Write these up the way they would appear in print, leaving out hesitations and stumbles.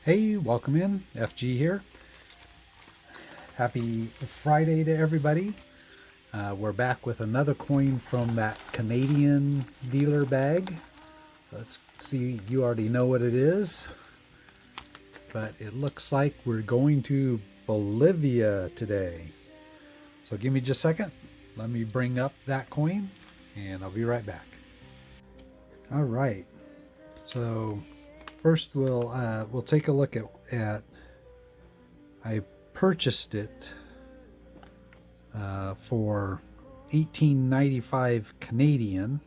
Hey, welcome in. FG here. Happy Friday to everybody. We're back with another coin from that Canadian dealer bag. Let's see, you already know what it is, but it looks like we're going to Bolivia today. So give me just a second. Let me bring up that coin and I'll be right back. All right. So first we'll take a look at I purchased it for 18.95 Canadian,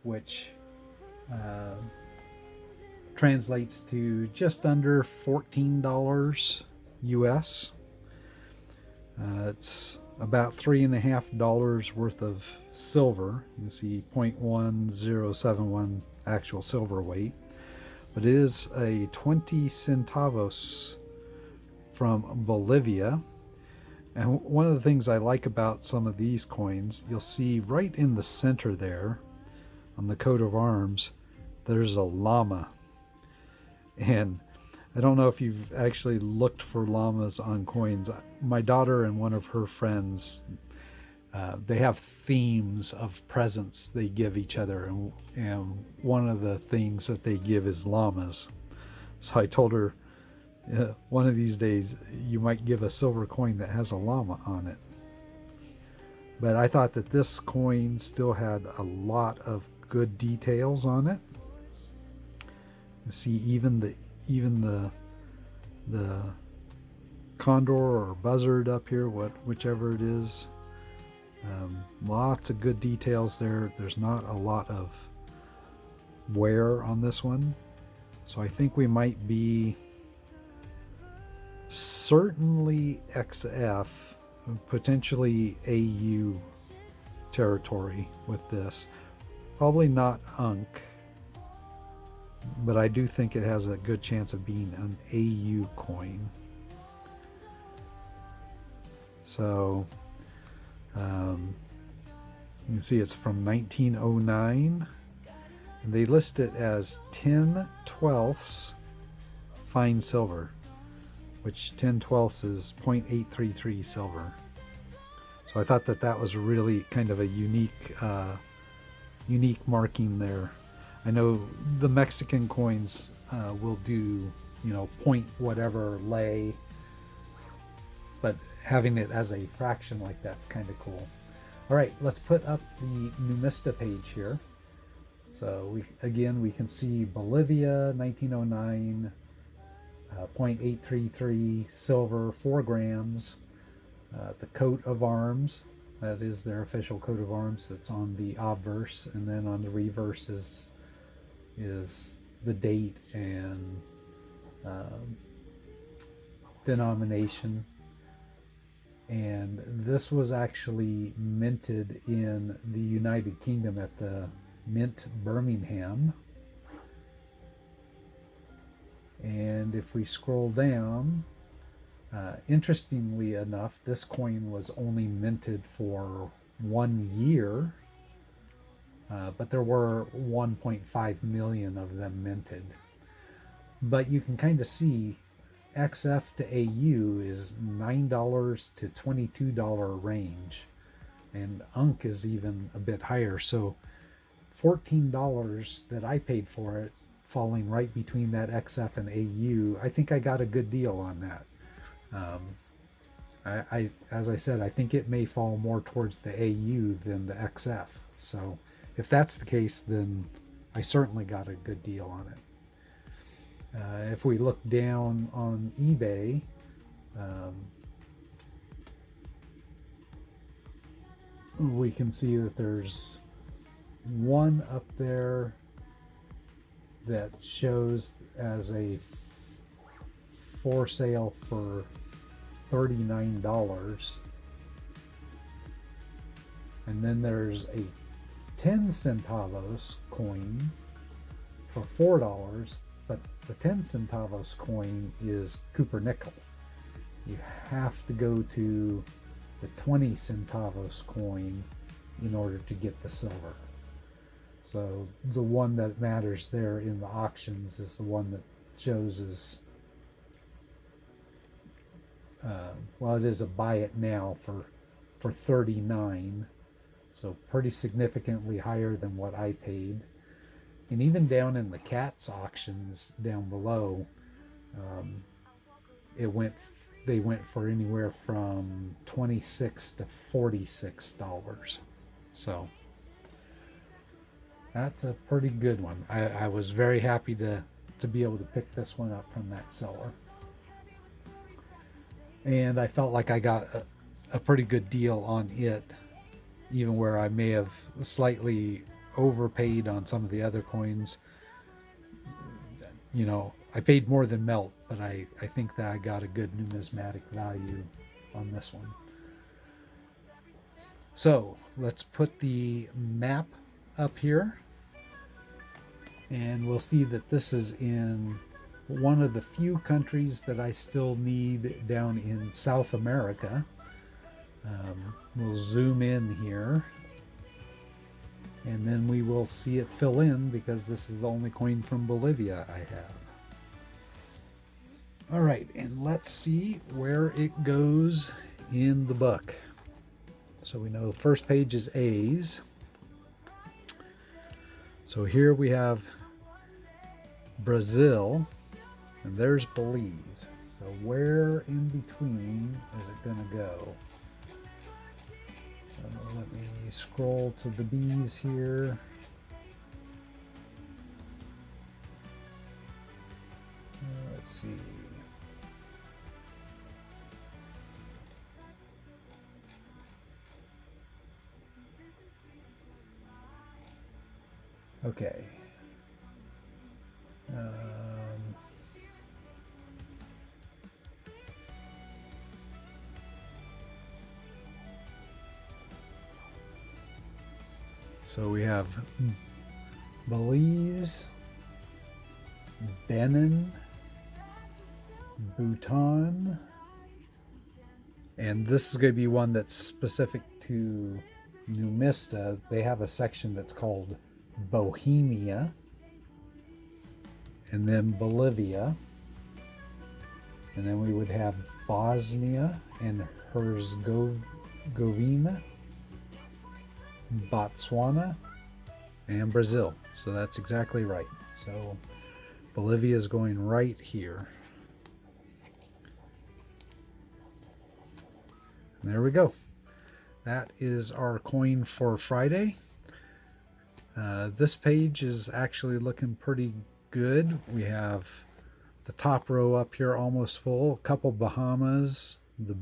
which translates to just under $14 US. It's about $3.50 worth of silver. You see 0.1071 actual silver weight, but it is a 20 centavos from Bolivia. And one of the things I like about some of these coins, you'll see right in the center there on the coat of arms, there's a llama. And I don't know if you've actually looked for llamas on coins. My daughter and one of her friends, they have themes of presents they give each other. And one of the things that they give is llamas. So I told her, one of these days you might give a silver coin that has a llama on it. But I thought that this coin still had a lot of good details on it. You see even the condor or buzzard up here, whichever it is. Lots of good details there. There's not a lot of wear on this one, so I think we might be certainly XF, potentially AU territory with this. Probably not UNC, but I do think it has a good chance of being an AU coin. So you can see it's from 1909, and they list it as 10/12 fine silver, which 10/12 is 0.833 silver. So I thought that was really kind of a unique marking there. I know the Mexican coins will do, point whatever lay, but having it as a fraction like that's kind of cool. All right, let's put up the Numista page here. So we can see Bolivia 1909. 0.833 silver, 4 grams. The coat of arms, that is their official coat of arms, that's on the obverse, and then on the reverse is the date and denomination. And this was actually minted in the United Kingdom at the Mint Birmingham. And if we scroll down, interestingly enough, this coin was only minted for 1 year, but there were 1.5 million of them minted. But you can kind of see XF to AU is $9 to $22 range, and UNC is even a bit higher. So $14 that I paid for it, falling right between that XF and AU, I think I got a good deal on that. As I said, I think it may fall more towards the AU than the XF. So if that's the case, then I certainly got a good deal on it. If we look down on eBay, we can see that there's one up there that shows as a for sale for $39, and then there's a 10 centavos coin for $4, but the 10 centavos coin is Cooper nickel. You have to go to the 20 centavos coin in order to get the silver. So the one that matters there in the auctions is the one that shows is, well, it is a buy it now for 39, so pretty significantly higher than what I paid. And even down in the cats auctions down below, they went for anywhere from $26 to $46. So that's a pretty good one. I was very happy to be able to pick this one up from that seller. And I felt like I got a pretty good deal on it, even where I may have slightly overpaid on some of the other coins. You know, I paid more than melt, but I think that I got a good numismatic value on this one. So let's put the map up here, and we'll see that this is in one of the few countries that I still need down in South America. We'll zoom in here, and then we will see it fill in because this is the only coin from Bolivia I have. All right, and let's see where it goes in the book. So we know the first page is A's. So here we have Brazil, and there's Belize. So where in between is it going to go? So let me scroll to the B's here. Let's see. Okay. So we have Belize, Benin, Bhutan, and this is going to be one that's specific to Numista. They have a section that's called Bohemia, and then Bolivia, and then we would have Bosnia and Herzegovina, Botswana, and Brazil. So that's exactly right. So Bolivia is going right here. And there we go. That is our coin for Friday. This page is actually looking pretty good. We have the top row up here almost full. A couple Bahamas, the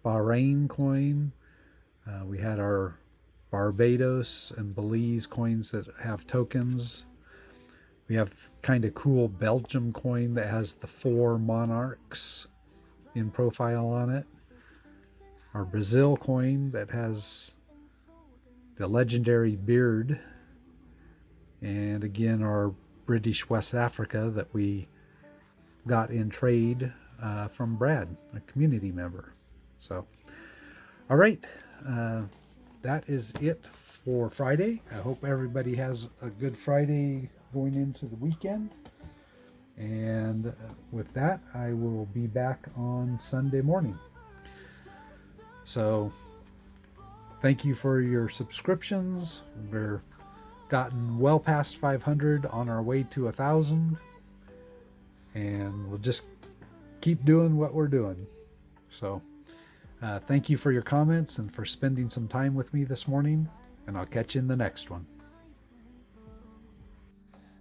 Bahrain coin. We had our Barbados and Belize coins that have tokens. We have kind of cool Belgium coin that has the 4 monarchs in profile on it. Our Brazil coin that has the legendary beard. And again, our British West Africa that we got in trade from Brad, a community member. So, all right. That is it for Friday. I hope everybody has a good Friday going into the weekend. And with that, I will be back on Sunday morning. So thank you for your subscriptions. We're gotten well past 500, on our way to 1,000. And we'll just keep doing what we're doing. So thank you for your comments and for spending some time with me this morning, and I'll catch you in the next one.